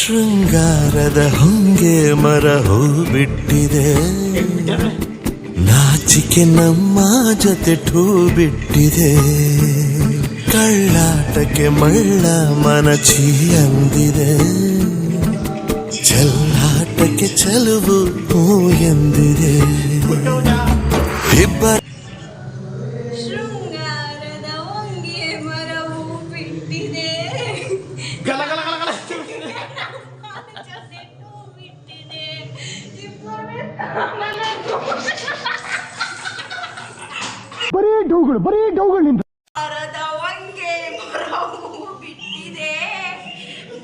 ಶೃಂಗಾರದ ಹೊಂಗೆ ಮರ ಹೂ ಬಿಟ್ಟಿದೆ, ನಾಚಿಕೆ ನಮ್ಮ ಜೊತೆ ಠೂ ಬಿಟ್ಟಿದೆ, ಕಳ್ಳಾಟಕ್ಕೆ ಮಳ್ಳ ಮನಚಿ ಅಂದಿದೆ, ಚೆಲ್ಲಾಟಕ್ಕೆ ಚೆಲುವು ಹೂ ಎಂದಿದೆ. ಇಬ್ಬರ ಶೃಂಗಾರದ ಹೊಂಗೆ ಮರವು ಬಿಟ್ಟಿದೆ, ಬರೀ ಡೌಗಳು ನಿಮ್ದು. ಮರದ ಹೊಂಗೆ ಮರವು ಬಿಟ್ಟಿದೆ,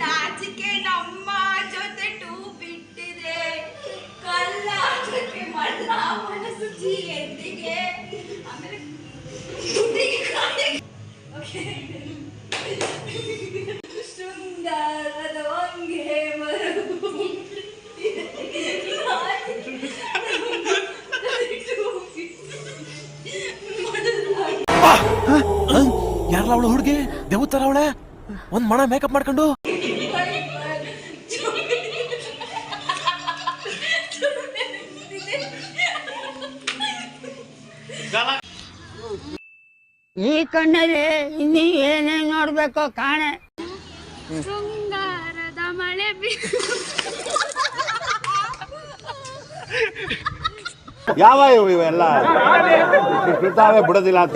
ನಾಚಿಕೆ ನಮ್ಮ ಜೊತೆ ಟೂ ಬಿಟ್ಟಿದೆ, ಕಲ್ಲಾಟಕ್ಕೆ ಮಳ್ಳ ಮನಸ್ಸು ಚೀ ಎಂದಿಗೆ. ಆಮೇಲೆ ಶೃಂಗಾರದ ಹೊಂಗೆ ಮರವು ಯಾರಲ್ಲ ಅವಳು ಹುಡುಗಿ ದೇವತರ ಅವಳೆ ಒಂದ್ ಮಣ ಮೇಕಪ್ ಮಾಡ್ಕೊಂಡು ಈ ಕಣ್ಣಲ್ಲಿ ಇನ್ನೀ ಏನೇನ್ ನೋಡ್ಬೇಕೋ ಕಾಣೆ. ಶೃಂಗಾರದ ಮಳೆ ಯಾವ ಇವೆಲ್ಲ ಬಿಡ್ತಾವೆ ಬಿಡೋದಿಲ್ಲ ಅಂತ.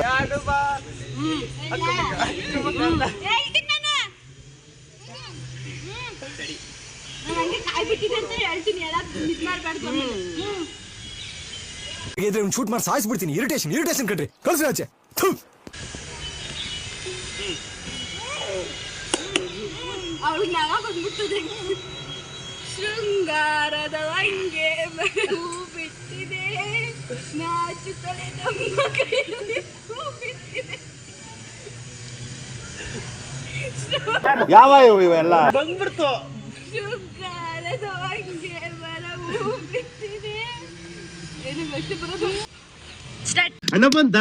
ಶೂಟ್ ಮಾಡಿ ಸಾಯಿಸ್ಬಿಡ್ತೀನಿ. ಇರಿಟೇಷನ್ ಕಟ್ರಿ ಕಳ್ಸಿ ಆಚೆ. ಅವಳು ನಾವಾಗ ಬಂದ್ಬಿಡ್ತದೆ. ಶೃಂಗಾರದ ಹಂಗೆ ಹೂ ಬಿಟ್ಟಿದೆ, ನಾಚುತ್ತಲೇ ನಮ್ಮ ಕೈಯಲ್ಲಿ ಹೂ ಬಿಟ್ಟಿದೆ. ಯಾವ ಇವೆಲ್ಲ ಬಂದ್ಬಿಡ್ತು. ಶೃಂಗಾರದ ಹಂಗೆ ಹೂ ಬಿಟ್ಟಿದೆ. ಏನು ಮತ್ತೆ ಬರೋದು ಹಣ ಬಂದ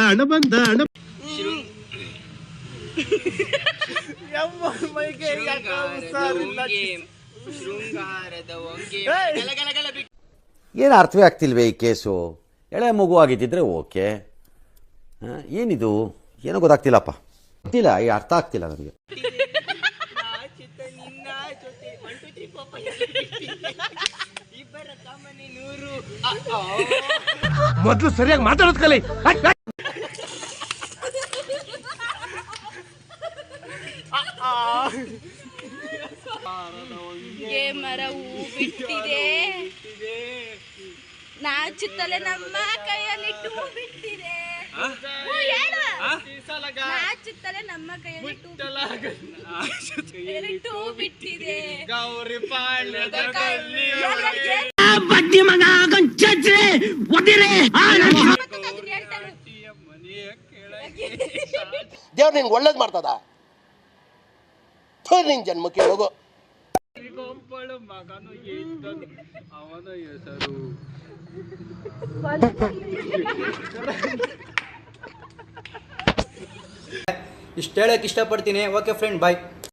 ಏನು ಅರ್ಥವೇ ಆಗ್ತಿಲ್ವೇ ಈ ಕೇಸು? ಎಳೆ ಮಗು ಆಗಿದ್ದಿದ್ರೆ ಓಕೆ, ಏನಿದು ಏನೋ ಗೊತ್ತಾಗ್ತಿಲ್ಲಪ್ಪ, ಗೊತ್ತಿಲ್ಲ, ಈ ಅರ್ಥ ಆಗ್ತಿಲ್ಲ ನನಗೆ. ಮೊದ್ಲು ಸರಿಯಾಗಿ ಮಾತಾಡೋದ್ ಕಲಿ. ಮರ ಹೂ ಬಿಟ್ಟಿದೆ, ನಾಚುತ್ತಲೇ ನಮ್ಮ ಕೈಯಲ್ಲಿ ಟೂ ಬಿಟ್ಟಿದೆ. ನಾಚುತ್ತಲೇ ನಮ್ಮ ಕೈಯಲ್ಲಿ ಟೂ ಬಿಟ್ಟಿದೆ. ಗೌರಿ ದೇವ್ರು ನಿನ್ಗೆ ಒಳ್ಳೇದು ಮಾಡ್ತದ? ನಿನ್ ಜನ್ಮಕ್ಕೆ ಹೋಗು. ಅವನ ಹೆಸರು ಇಷ್ಟು ಹೇಳಕ್ಕೆ ಇಷ್ಟಪಡ್ತೀನಿ. ಓಕೆ ಫ್ರೆಂಡ್, ಬಾಯ್.